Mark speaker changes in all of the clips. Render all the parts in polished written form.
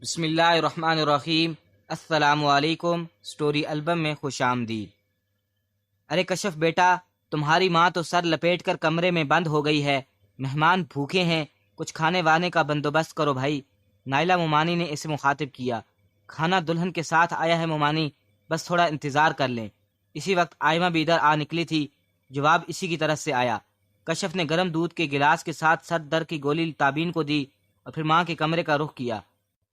Speaker 1: بسم اللہ الرحمن الرحیم۔ السلام علیکم۔ سٹوری البم میں خوش آمدید۔ ارے کشف بیٹا، تمہاری ماں تو سر لپیٹ کر کمرے میں بند ہو گئی ہے، مہمان بھوکے ہیں، کچھ کھانے وانے کا بندوبست کرو بھائی۔ نائلہ مومانی نے اسے مخاطب کیا۔ کھانا دلہن کے ساتھ آیا ہے مومانی، بس تھوڑا انتظار کر لیں۔ اسی وقت آئمہ بھی ادھر آ نکلی تھی، جواب اسی کی طرف سے آیا۔ کشف نے گرم دودھ کے گلاس کے ساتھ سر درد کی گولی تابین کو دی اور پھر ماں کے کمرے کا رخ کیا۔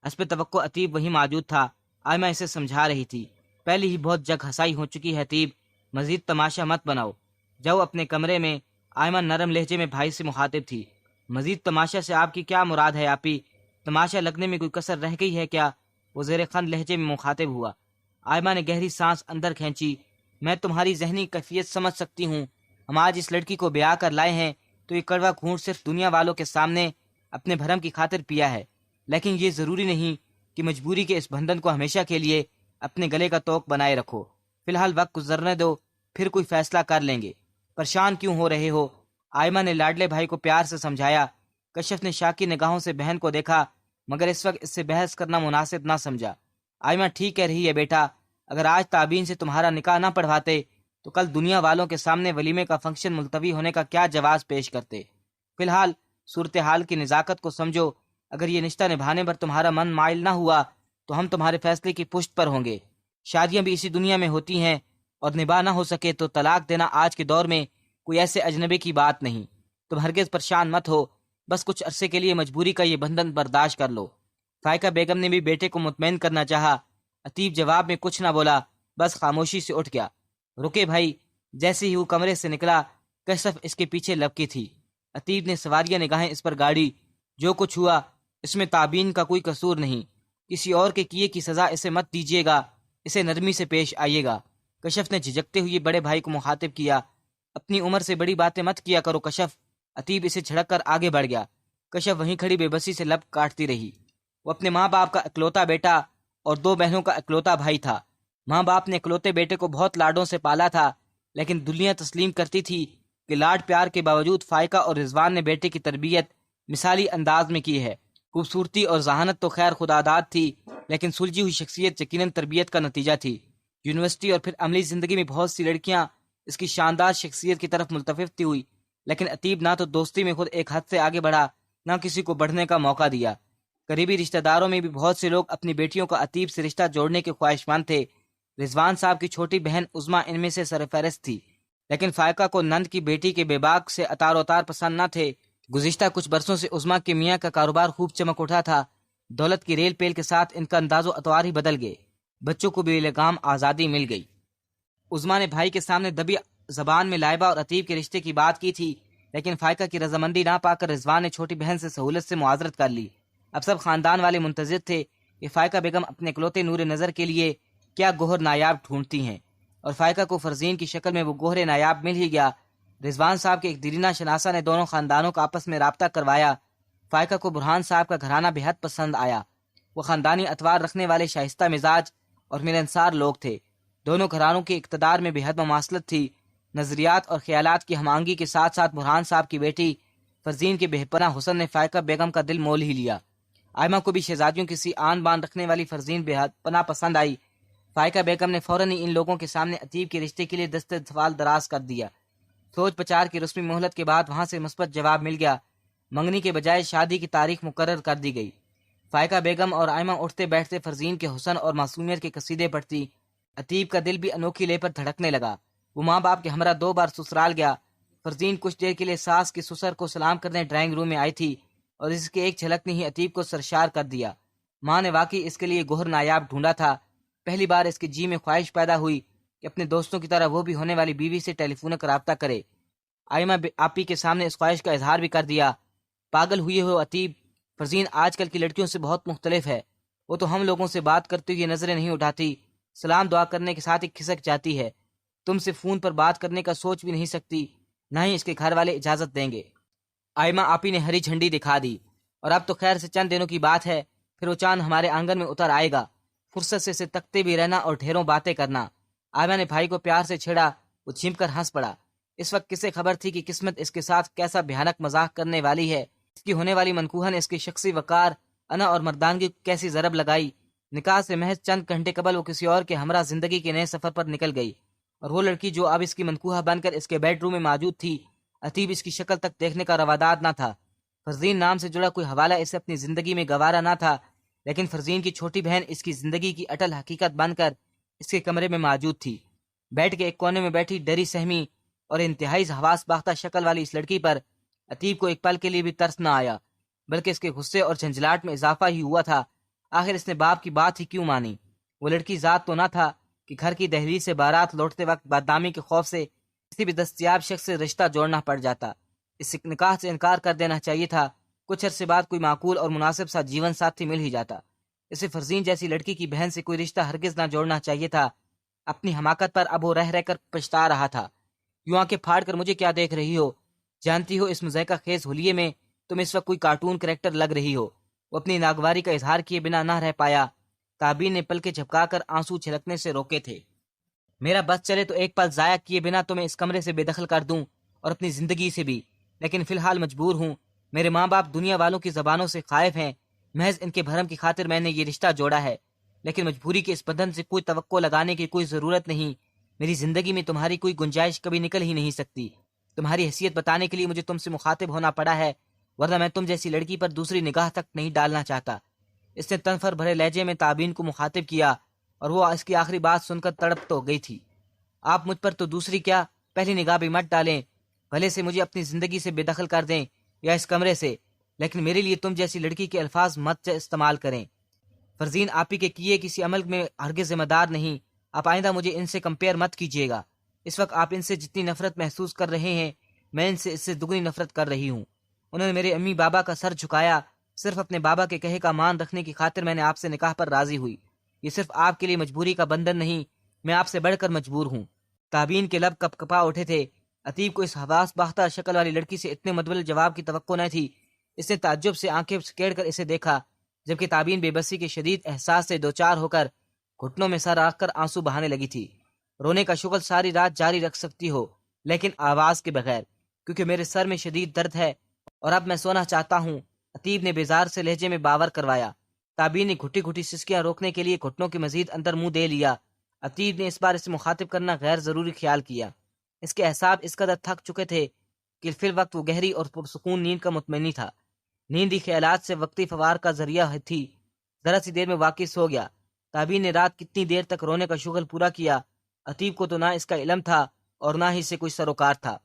Speaker 1: حسب توقع عتیب وہیں موجود تھا۔ آئمہ اسے سمجھا رہی تھی، پہلے ہی بہت جگ ہسائی ہو چکی ہے عتیب، مزید تماشا مت بناؤ، جاؤ اپنے کمرے میں۔ آئمہ نرم لہجے میں بھائی سے مخاطب تھی۔ مزید تماشا سے آپ کی کیا مراد ہے آپی؟ تماشا لگنے میں کوئی کسر رہ گئی ہے کیا؟ وہ زیر خند لہجے میں مخاطب ہوا۔ آئمہ نے گہری سانس اندر کھینچی۔ میں تمہاری ذہنی کیفیت سمجھ سکتی ہوں۔ ہم آج اس لڑکی کو بیاہ کر لائے ہیں تو یہ کڑوا گھونٹ صرف دنیا والوں کے سامنے اپنے بھرم کی خاطر پیا ہے، لیکن یہ ضروری نہیں کہ مجبوری کے اس بندھن کو ہمیشہ کے لیے اپنے گلے کا توق بنائے رکھو۔ فی الحال وقت گزرنے دو، پھر کوئی فیصلہ کر لیں گے۔ پریشان کیوں ہو رہے ہو؟ آئمہ نے لاڈلے بھائی کو پیار سے سمجھایا۔ کشف نے شاکی نگاہوں سے بہن کو دیکھا، مگر اس وقت اس سے بحث کرنا مناسب نہ سمجھا۔ آئمہ ٹھیک کہہ رہی ہے بیٹا، اگر آج تابین سے تمہارا نکاح نہ پڑھواتے تو کل دنیا والوں کے سامنے ولیمے کا فنکشن ملتوی ہونے کا کیا جواز پیش کرتے؟ فی الحال صورتحال کی نزاکت کو سمجھو۔ اگر یہ رشتہ نبھانے پر تمہارا من مائل نہ ہوا تو ہم تمہارے فیصلے کی پشت پر ہوں گے۔ شادیاں بھی اسی دنیا میں ہوتی ہیں، اور نباہ نہ ہو سکے تو طلاق دینا آج کے دور میں کوئی ایسے اجنبی کی بات نہیں۔ تم ہرگز پریشان مت ہو، بس کچھ عرصے کے لیے مجبوری کا یہ بندھن برداشت کر لو۔ فائقہ بیگم نے بھی بیٹے کو مطمئن کرنا چاہا۔ عتیب جواب میں کچھ نہ بولا، بس خاموشی سے اٹھ گیا۔ رکے بھائی۔ جیسے ہی وہ کمرے سے نکلا، کشف اس کے پیچھے لپکی تھی۔ عتیب نے سواریہ نگاہیں اس پر گاڑی۔ جو کچھ ہوا اس میں تابین کا کوئی قصور نہیں، کسی اور کے کیے کی سزا اسے مت دیجیے گا، اسے نرمی سے پیش آئیے گا۔ کشف نے جھجکتے ہوئے بڑے بھائی کو مخاطب کیا۔ اپنی عمر سے بڑی باتیں مت کیا کرو کشف۔ عتیب اسے جھڑک کر آگے بڑھ گیا۔ کشف وہیں کھڑی بے بسی سے لب کاٹتی رہی۔ وہ اپنے ماں باپ کا اکلوتا بیٹا اور دو بہنوں کا اکلوتا بھائی تھا۔ ماں باپ نے اکلوتے بیٹے کو بہت لاڈوں سے پالا تھا، لیکن دنیا تسلیم کرتی تھی کہ لاڈ پیار کے باوجود فائقہ اور رضوان نے بیٹے کی تربیت مثالی انداز میں کی ہے۔ خوبصورتی اور ذہانت تو خیر خداداد تھی، لیکن سلجھی ہوئی شخصیت یقیناً تربیت کا نتیجہ تھی۔ یونیورسٹی اور پھر عملی زندگی میں بہت سی لڑکیاں اس کی شاندار شخصیت کی طرف ملتفت ہوئی، لیکن عتیب نہ تو دوستی میں خود ایک حد سے آگے بڑھا، نہ کسی کو بڑھنے کا موقع دیا۔ قریبی رشتہ داروں میں بھی بہت سے لوگ اپنی بیٹیوں کا عتیب سے رشتہ جوڑنے کے خواہشمند تھے۔ رضوان صاحب کی چھوٹی بہن عظمیٰ ان میں سے سرفہرست تھی، لیکن فائقہ کو نند کی بیٹی کے بے باک سے اتار و تار پسند نہ تھے۔ گزشتہ کچھ برسوں سے عظمیٰ کے میاں کا کاروبار خوب چمک اٹھا تھا۔ دولت کی ریل پیل کے ساتھ ان کا انداز و اطوار ہی بدل گئے۔ بچوں کو بھی لگام آزادی مل گئی۔ عظمیٰ نے بھائی کے سامنے دبی زبان میں لائبہ اور عتیب کے رشتے کی بات کی تھی، لیکن فائقہ کی رضامندی نہ پا کر رضوان نے چھوٹی بہن سے سہولت سے معاذرت کر لی۔ اب سب خاندان والے منتظر تھے کہ فائقہ بیگم اپنے اکلوتے نور نظر کے لیے کیا گوہر نایاب ڈھونڈتی ہیں، اور فائقہ کو فرزین کی شکل میں وہ گوہر نایاب مل ہی گیا۔ رضوان صاحب کے ایک دیرینہ شناسہ نے دونوں خاندانوں کا آپس میں رابطہ کروایا۔ فائقہ کو برہان صاحب کا گھرانہ بے حد پسند آیا۔ وہ خاندانی اطوار رکھنے والے شائستہ مزاج اور ملنسار لوگ تھے۔ دونوں گھرانوں کے اقتدار میں بے حد مماثلت تھی۔ نظریات اور خیالات کی ہم آہنگی کے ساتھ ساتھ برہان صاحب کی بیٹی فرزین کے بے پناہ حسن نے فائقہ بیگم کا دل مول ہی لیا۔ آئمہ کو بھی شہزادیوں کی سی آن بان رکھنے والی فرزین بے حد پناہ پسند آئی۔ فائقہ بیگم نے فوراً ہی ان لوگوں کے سامنے عتیب کے رشتے کے لیے دست سوال دراز کر دیا۔ سوچ پچار کی رسمی مہلت کے بعد وہاں سے مثبت جواب مل گیا۔ منگنی کے بجائے شادی کی تاریخ مقرر کر دی گئی۔ فائقہ بیگم اور آئمہ اٹھتے بیٹھتے فرزین کے حسن اور معصومیت کے قصیدے پڑھتی۔ عتیب کا دل بھی انوکھی لے پر دھڑکنے لگا۔ وہ ماں باپ کے ہمراہ 2 بار سسرال گیا۔ فرزین کچھ دیر کے لیے ساس کی سسر کو سلام کرنے ڈرائنگ روم میں آئی تھی، اور اس کے ایک جھلک نے ہی عتیب کو سرشار کر دیا۔ ماں نے واقعی اس کے لیے گوہر نایاب ڈھونڈا تھا۔ پہلی بار اس کے جی میں خواہش پیدا ہوئی کہ اپنے دوستوں کی طرح وہ بھی ہونے والی بیوی سے ٹیلی فونک رابطہ کرے۔ آئمہ آپی کے سامنے اس خواہش کا اظہار بھی کر دیا۔ پاگل ہوئے ہو عتیب، فرزین آج کل کی لڑکیوں سے بہت مختلف ہے۔ وہ تو ہم لوگوں سے بات کرتے ہوئے نظریں نہیں اٹھاتی، سلام دعا کرنے کے ساتھ ہی کھسک جاتی ہے۔ تم سے فون پر بات کرنے کا سوچ بھی نہیں سکتی، نہ ہی اس کے گھر والے اجازت دیں گے۔ آئمہ آپی نے ہری جھنڈی دکھا دی۔ اور اب تو خیر سے چند دنوں کی بات ہے، پھر وہ چاند ہمارے آنگن میں اتر آئے گا۔ فرصت سے اسے تکتے بھی رہنا اور ڈھیروں باتیں کرنا۔ آئمہ نے بھائی کو پیار سے چھیڑا۔ وہ چھپ کر ہنس پڑا۔ اس وقت کسے خبر تھی کہ قسمت اس کے ساتھ کیسا بھیانک مذاق کرنے والی ہے۔ اس کی ہونے والی منکوہن اس کے شخصی وقار انا اور مردانگی کو کیسی ضرب لگائی۔ نکاح سے محض چند گھنٹے قبل وہ کسی اور کے ہمراہ زندگی کے نئے سفر پر نکل گئی، اور وہ لڑکی جو اب اس کی منکوحہ بن کر اس کے بیڈ روم میں موجود تھی، عتیب اس کی شکل تک دیکھنے کا رواداد نہ تھا۔ فرزین نام سے جڑا کوئی حوالہ اسے اپنی زندگی میں گوارا نہ تھا، لیکن فرزین کی چھوٹی بہن اس کی زندگی کی اٹل حقیقت بن کر اس کے کمرے میں موجود تھی۔ بیڈ کے ایک کونے میں بیٹھی ڈری سہمی اور انتہائی حواس باختہ شکل والی اس لڑکی پر عتیب کو ایک پل کے لیے بھی ترس نہ آیا، بلکہ اس کے غصے اور جھنجھلاہٹ میں اضافہ ہی ہوا تھا۔ آخر اس نے باپ کی بات ہی کیوں مانی؟ وہ لڑکی ذات تو نہ تھا کہ گھر کی دہلیز سے بارات لوٹتے وقت بدنامی کے خوف سے کسی بھی دستیاب شخص سے رشتہ جوڑنا پڑ جاتا۔ اس نکاح سے انکار کر دینا چاہیے تھا، کچھ عرصے بعد کوئی معقول اور مناسب سا جیون ساتھی مل ہی جاتا۔ اسے فرزین جیسی لڑکی کی بہن سے کوئی رشتہ ہرگز نہ جوڑنا چاہیے تھا۔ اپنی حماقت پر اب وہ رہ کر پچھتا رہا تھا۔ یوں آنکھیں پھاڑ کر مجھے کیا دیکھ رہی ہو؟ جانتی ہو اس مضحکہ خیز حلیے میں تم اس وقت کوئی کارٹون کریکٹر لگ رہی ہو۔ وہ اپنی ناگواری کا اظہار کیے بنا نہ رہ پایا۔ تابین نے پلکیں جھپکا کر آنسو چھلکنے سے روکے تھے۔ میرا بس چلے تو ایک پل ضائع کیے بنا تمہیں اس کمرے سے بے دخل کر دوں اور اپنی زندگی سے بھی، لیکن فی الحال مجبور ہوں۔ میرے ماں باپ دنیا والوں کی زبانوں سے خائف ہیں، محض ان کے بھرم کی خاطر میں نے یہ رشتہ جوڑا ہے، لیکن مجبوری کے اس بندھن سے کوئی توقع لگانے کی کوئی ضرورت نہیں۔ میری زندگی میں تمہاری کوئی گنجائش کبھی نکل ہی نہیں سکتی۔ تمہاری حیثیت بتانے کے لیے مجھے تم سے مخاطب ہونا پڑا ہے، ورنہ میں تم جیسی لڑکی پر دوسری نگاہ تک نہیں ڈالنا چاہتا۔ اس نے تنفر بھرے لہجے میں تابین کو مخاطب کیا، اور وہ اس کی آخری بات سن کر تڑپ تو گئی تھی۔ آپ مجھ پر تو دوسری کیا، پہلی نگاہ بھی مت ڈالیں، بھلے سے مجھے اپنی زندگی سے بے دخل کر دیں یا اس کمرے سے، لیکن میرے لیے تم جیسی لڑکی کے الفاظ مت استعمال کریں۔ فرزین آپ ہی کے کیے کسی عمل میں ہرگز ذمہ دار نہیں۔ آپ آئندہ مجھے ان سے کمپیئر مت کیجیے گا۔ اس وقت آپ ان سے جتنی نفرت محسوس کر رہے ہیں، میں ان سے اس سے دگنی نفرت کر رہی ہوں۔ انہوں نے میرے امی بابا کا سر جھکایا، صرف اپنے بابا کے کہے کا مان رکھنے کی خاطر میں نے آپ سے نکاح پر راضی ہوئی۔ یہ صرف آپ کے لیے مجبوری کا بندھن نہیں، میں آپ سے بڑھ کر مجبور ہوں۔ تابین کے لب کپ کپا اٹھے تھے۔ عتیب کو اس حواس باختہ شکل والی لڑکی سے اتنے مدبل جواب کی توقع نہ تھی۔ اس نے تعجب سے آنکھیں سکیڑ کر اسے دیکھا، جبکہ تابین بے بسی کے شدید احساس سے دوچار ہو کر گھٹنوں میں سر رکھ کر آنسو بہانے لگی تھی۔ رونے کا شغل ساری رات جاری رکھ سکتی ہو، لیکن آواز کے بغیر، کیونکہ میرے سر میں شدید درد ہے اور اب میں سونا چاہتا ہوں، عتیب نے بیزار سے لہجے میں باور کروایا۔ تابین نے گھٹی گھٹی سسکیاں روکنے کے لیے گھٹنوں کے مزید اندر منہ دے لیا۔ عتیب نے اس بار اسے مخاطب کرنا غیر ضروری خیال کیا۔ اس کے اعصاب اس قدر تھک چکے تھے کہ فی الوقت وہ گہری اور پرسکون نیند کا مطمئنی تھا۔ نیندی خیالات سے وقتی فوار کا ذریعہ تھی۔ ذرا سی دیر میں واقع سو گیا۔ تابین نے رات کتنی دیر تک رونے کا شغل پورا کیا، عتیب کو تو نہ اس کا علم تھا اور نہ ہی سے کوئی سروکار تھا۔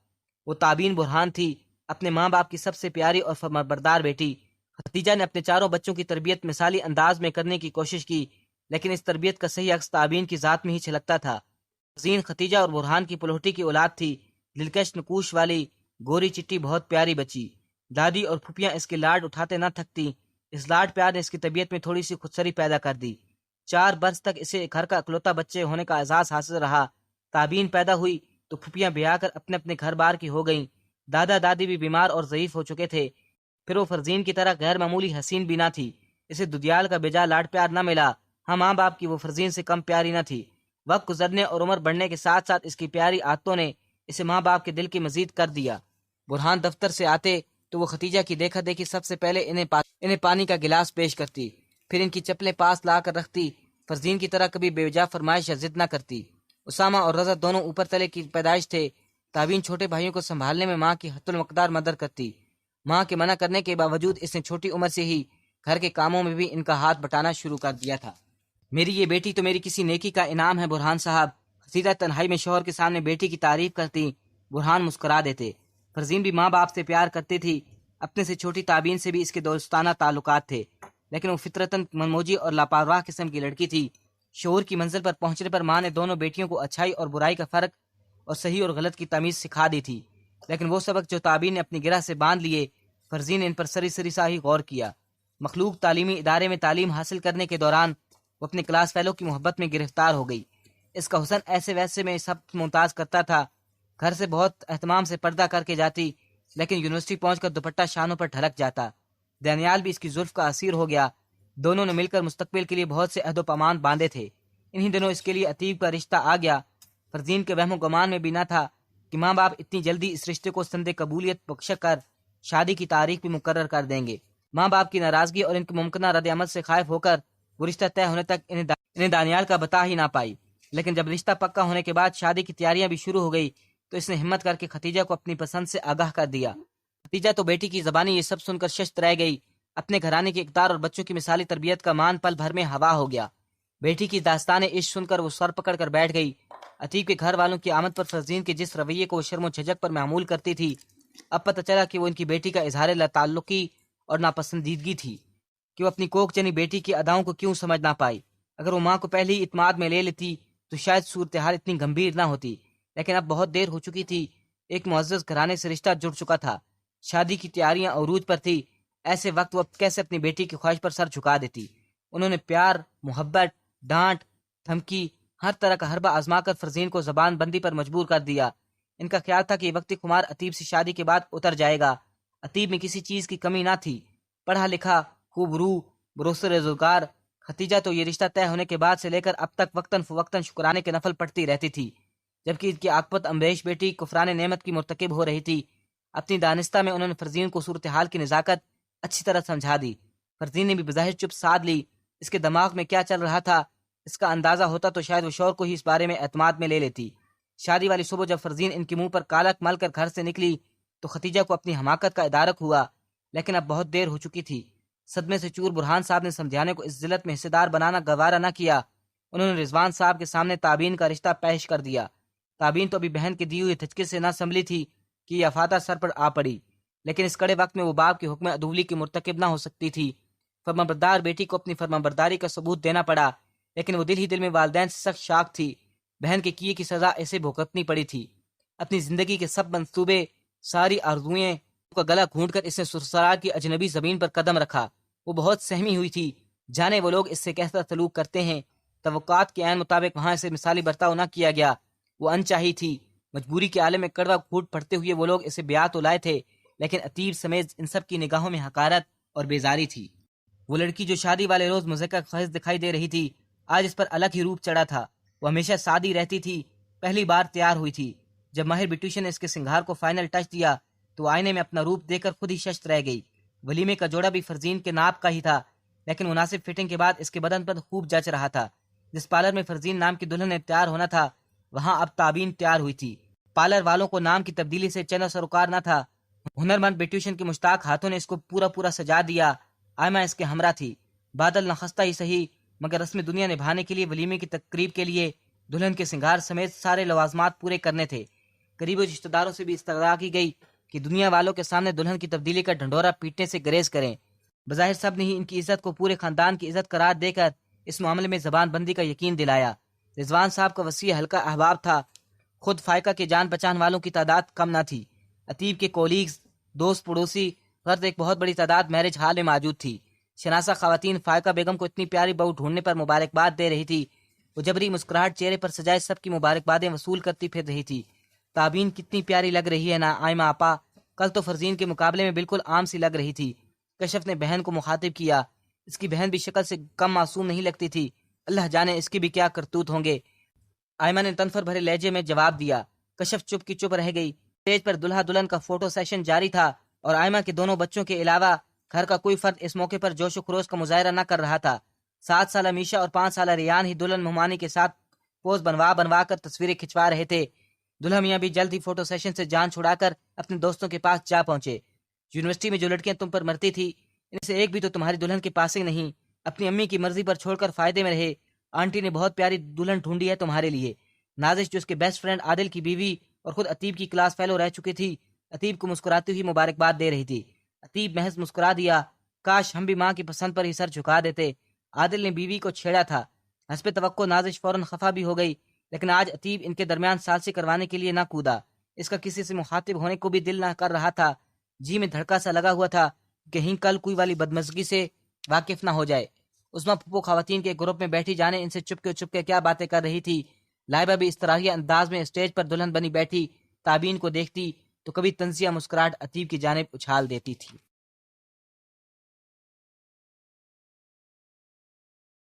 Speaker 1: وہ تابین برہان تھی، اپنے ماں باپ کی سب سے پیاری اور فرمانبردار بیٹی۔ ختیجہ نے اپنے چاروں بچوں کی تربیت مثالی انداز میں کرنے کی کوشش کی، لیکن اس تربیت کا صحیح عکس تابین کی ذات میں ہی چھلکتا تھا۔ زین ختیجہ اور برہان کی پلوٹی کی اولاد تھی، دلکش نکوش والی گوری چٹی بہت پیاری بچی۔ دادی اور پھپھیاں اس کے لاڈ اٹھاتے نہ تھکتی۔ اس لاڈ پیار نے اس کی طبیعت میں تھوڑی سی خودسری پیدا کر دی۔ 4 برس تک اسے گھر کا اکلوتا بچے ہونے کا اعزاز حاصل رہا۔ تابین پیدا ہوئی تو پھپھیاں بیاہ کر اپنے اپنے گھر بار کی ہو گئیں۔ دادا دادی بھی بیمار اور ضعیف ہو چکے تھے۔ پھر وہ فرزین کی طرح غیر معمولی حسین بھی نہ تھی۔ اسے ددیال کا بیجا لاڈ پیار نہ ملا۔ ہاں، ماں باپ کی وہ فرزین سے کم پیاری نہ تھی۔ وقت گزرنے اور عمر بڑھنے کے ساتھ ساتھ اس کی پیاری عادتوں نے اسے ماں باپ کے دل کی مزید کر دیا۔ برہان دفتر سے آتے تو وہ ختیجہ کی دیکھا دیکھی سب سے پہلے انہیں پانی کا گلاس پیش کرتی، پھر ان کی چپلیں پاس لا کر رکھتی۔ فرزین کی طرح کبھی بے وجہ فرمائش یا ضد نہ کرتی۔ اسامہ اور رضا دونوں اوپر تلے کی پیدائش تھے۔ تابین چھوٹے بھائیوں کو سنبھالنے میں ماں کی حت المقدار مدد کرتی۔ ماں کے منع کرنے کے باوجود اس نے چھوٹی عمر سے ہی گھر کے کاموں میں بھی ان کا ہاتھ بٹانا شروع کر دیا تھا۔ میری یہ بیٹی تو میری کسی نیکی کا انعام ہے برہان صاحب۔ ختیجہ تنہائی میں شوہر کے سامنے بیٹی کی تعریف کرتی، برہان مسکرا دیتے۔ فرزین بھی ماں باپ سے پیار کرتی تھی۔ اپنے سے چھوٹی تابین سے بھی اس کے دوستانہ تعلقات تھے، لیکن وہ فطرتاً منموجی اور لاپرواہ قسم کی لڑکی تھی۔ شعور کی منزل پر پہنچنے پر ماں نے دونوں بیٹیوں کو اچھائی اور برائی کا فرق اور صحیح اور غلط کی تمیز سکھا دی تھی، لیکن وہ سبق جو تابین نے اپنی گرہ سے باندھ لیے، فرزین نے ان پر سری سری سا ہی غور کیا۔ مخلوق تعلیمی ادارے میں تعلیم حاصل کرنے کے دوران وہ اپنے کلاس فیلو کی محبت میں گرفتار ہو گئی۔ اس کا حسن ایسے ویسے میں سب ممتاز کرتا تھا۔ گھر سے بہت اہتمام سے پردہ کر کے جاتی، لیکن یونیورسٹی پہنچ کر دوپٹہ شانوں پر ڈھلک جاتا۔ دانیال بھی اس کی زلف کا اسیر ہو گیا۔ دونوں نے مل کر مستقبل کے لیے بہت سے عہد و پیمان باندھے تھے۔ انہی دنوں اس کے لیے عتیب کا رشتہ آ گیا۔ فرزین کے وہم و گمان میں بھی نہ تھا کہ ماں باپ اتنی جلدی اس رشتے کو سند قبولیت بخش کر شادی کی تاریخ بھی مقرر کر دیں گے۔ ماں باپ کی ناراضگی اور ان کے ممکنہ رد عمل سے خائف ہو کر وہ رشتہ طے ہونے تک انہیں دانیال کا بتا ہی نہ پائی، لیکن جب رشتہ پکا ہونے کے بعد شادی کی تیاریاں بھی شروع ہو گئی تو اس نے ہمت کر کے ختیجہ کو اپنی پسند سے آگاہ کر دیا۔ ختیجہ تو بیٹی کی زبانی یہ سب سن کر ششت رہ گئی، اپنے گھرانے کی اقدار اور بچوں کی مثالی تربیت کا مان پل بھر میں ہوا ہو گیا۔ بیٹی کی داستان عشق سن کر وہ سر پکڑ کر بیٹھ گئی۔ عتیق کے گھر والوں کی آمد پر فرزین کے جس رویے کو وہ شرم و جھجک پر معمول کرتی تھی، اب پتہ چلا کہ وہ ان کی بیٹی کا اظہار لاتعلقی اور ناپسندیدگی تھی کہ وہ اپنی کوک جنی بیٹی کی اداؤں کو کیوں سمجھ نہ پائی۔ اگر وہ ماں کو پہلے ہی اعتماد میں لے لیتی تو شاید صورتحال اتنی گمبھیر نہ ہوتی، لیکن اب بہت دیر ہو چکی تھی۔ ایک معزز گھرانے سے رشتہ جڑ چکا تھا، شادی کی تیاریاں عروج پر تھی، ایسے وقت وہ کیسے اپنی بیٹی کی خواہش پر سر جھکا دیتی؟ انہوں نے پیار، محبت، ڈانٹ، دھمکی، ہر طرح کا حربہ آزما کر فرزین کو زبان بندی پر مجبور کر دیا۔ ان کا خیال تھا کہ یہ وقتی خمار عتیب سے شادی کے بعد اتر جائے گا۔ عتیب میں کسی چیز کی کمی نہ تھی، پڑھا لکھا، خوب روح، بروسر روزگار۔ ختیجہ تو یہ رشتہ طے ہونے کے بعد سے لے کر اب تک وقتاً فوقتاً شکرانے کے نفل پڑھتی رہتی تھی، جبکہ ان کی عاقبت امریش بیٹی کفران نعمت کی مرتکب ہو رہی تھی۔ اپنی دانستہ میں انہوں نے فرزین کو صورتحال کی نزاکت اچھی طرح سمجھا دی۔ فرزین نے بھی بظاہر چپ سادھ لی۔ اس کے دماغ میں کیا چل رہا تھا اس کا اندازہ ہوتا تو شاید وہ شور کو ہی اس بارے میں اعتماد میں لے لیتی۔ شادی والی صبح جب فرزین ان کے منہ پر کالک مل کر گھر سے نکلی تو ختیجہ کو اپنی حماقت کا ادارک ہوا، لیکن اب بہت دیر ہو چکی تھی۔ صدمے سے چور برہان صاحب نے سمجھانے کو اس ذلت میں حصے دار بنانا گوارا نہ کیا۔ انہوں نے رضوان صاحب کے سامنے تابین کا رشتہ پیش کر دیا۔ تابین تو ابھی بہن کے دی ہوئی دھچکے سے نہ سنبھلی تھی کہ یہ افادہ سر پر آ پڑی، لیکن اس کڑے وقت میں وہ باپ کے حکم عدولی کی مرتکب نہ ہو سکتی تھی۔ فرمانبردار بیٹی کو اپنی فرمانبرداری کا ثبوت دینا پڑا، لیکن وہ دل ہی دل میں والدین سے سخت شاک تھی۔ بہن کے کیے کی سزا ایسے بھگتنی پڑی تھی۔ اپنی زندگی کے سب منصوبے، ساری آرزوئیں کا گلا گھونٹ کر اس نے سرسرار کی اجنبی زمین پر قدم رکھا۔ وہ بہت سہمی ہوئی تھی، جانے وہ لوگ اس سے کیسا سلوک کرتے ہیں۔ توقعات کے عین مطابق وہاں اسے مثالی برتاؤ نہ کیا گیا۔ وہ انچاہی تھی، مجبوری کے عالم میں کڑوا گھوٹ پڑتے ہوئے وہ لوگ اسے بیعت تو لائے تھے، لیکن عتیب سمیت ان سب کی نگاہوں میں حقارت اور بیزاری تھی۔ وہ لڑکی جو شادی والے روز مذکر خیز دکھائی دے رہی تھی، آج اس پر الگ ہی روپ چڑھا تھا۔ وہ ہمیشہ سادی رہتی تھی، پہلی بار تیار ہوئی تھی۔ جب ماہر بیوٹیشین نے اس کے سنگھار کو فائنل ٹچ دیا تو آئینے میں اپنا روپ دیکھ کر خود ہی ششت رہ گئی۔ ولیمے کا جوڑا بھی فرزین کے ناپ کا ہی تھا، لیکن مناسب فٹنگ کے بعد اس کے بدن پر خوب جچ رہا تھا۔ جس پارلر میں فرزین نام کی دلہن نے تیار ہونا تھا، وہاں اب تابین تیار ہوئی تھی۔ پارلر والوں کو نام کی تبدیلی سے چین و سروکار نہ تھا۔ ہنرمند بیوٹیشین کے مشتاق ہاتھوں نے اس کو پورا سجا دیا۔ آئمہ اس کے ہمراہ تھی۔ بادل نخستہ ہی صحیح، مگر رسم دنیا نبھانے کے لیے ولیمے کی تقریب کے لیے دلہن کے سنگار سمیت سارے لوازمات پورے کرنے تھے۔ قریبی رشتہ داروں سے بھی استدعا کی گئی کہ دنیا والوں کے سامنے دلہن کی تبدیلی کا ڈھنڈورا پیٹنے سے گریز کریں۔ بظاہر سب نے ہی ان کی عزت کو پورے خاندان کی عزت قرار دے کر اس معاملے میں زبان بندی کا یقین دلایا۔ رضوان صاحب کا وسیع حلقہ احباب تھا، خود فائقہ کے جان پہچان والوں کی تعداد کم نہ تھی۔ عتیب کے کولیگز، دوست پڑوسی، غرض ایک بہت بڑی تعداد میرج ہال میں موجود تھی۔ شناسہ خواتین فائقہ بیگم کو اتنی پیاری بہو ڈھونڈنے پر مبارکباد دے رہی تھی۔ وہ جبری مسکراہٹ چہرے پر سجائے سب کی مبارکبادیں وصول کرتی پھر رہی تھی۔ تابین کتنی پیاری لگ رہی ہے نا آئمہ آپا، کل تو فرزین کے مقابلے میں بالکل عام سی لگ رہی تھی۔ کشف نے بہن کو مخاطب کیا۔ اس کی بہن بھی شکل سے کم معصوم نہیں لگتی تھی، اللہ جانے اس کے بھی کیا کرتوت ہوں گے۔ آئمہ نے تنفر بھرے لہجے میں جواب دیا۔ کشف چپ کی چپ رہ گئی۔ اسٹیج پر دلہا دلہن کا فوٹو سیشن جاری تھا اور آئمہ کے دونوں بچوں کے علاوہ گھر کا کوئی فرد اس موقع پر جوش و خروش کا مظاہرہ نہ کر رہا تھا۔ 7 سالہ میشا اور 5 سالہ ریان ہی دلہن مہمانی کے ساتھ پوز بنوا کر تصویریں کھنچوا رہے تھے۔ دلہا میاں بھی جلد ہی فوٹو سیشن سے جان چھڑا کر اپنے دوستوں کے پاس جا پہنچے۔ یونیورسٹی میں جو لڑکیاں تم پر مرتی تھی، ان سے ایک بھی تو تمہاری دلہن کے پاس ہی نہیں۔ اپنی امی کی مرضی پر چھوڑ کر فائدے میں رہے۔ آنٹی نے بہت پیاری دلہن ڈھونڈی ہے تمہارے لیے۔ نازش جو اس کے بیسٹ فرینڈ عادل کی بیوی اور خود عتیب کی کلاس فیلو رہ چکی تھی، عتیب کو مسکراتی ہوئی مبارکباد دے رہی تھی۔ عتیب محض مسکرا دیا، کاش ہم بھی ماں کی پسند پر ہی سر جھکا دیتے۔ عادل نے بیوی کو چھیڑا تھا۔ حسب توقع نازش فوراً خفا بھی ہو گئی، لیکن آج عتیب ان کے درمیان سالسی کروانے کے لیے نہ کودا۔ اس کا کسی سے مخاطب ہونے کو بھی دل نہ کر رہا تھا۔ جی میں دھڑکا سا لگا ہوا تھا کہ کہیں کل کوئی والی بدمزگی سے واقف نہ ہو جائے۔ عظمیٰ پھپھو خواتین کے گروپ میں بیٹھی جانے ان سے چپ کے کیا باتیں کر رہی تھی۔ لائبہ بھی اس طرح انداز میں اسٹیج پر دلہن بنی بیٹھی تابین کو دیکھتی تو کبھی طنزیہ مسکراہٹ عتیب کی جانب اچھال دیتی تھی۔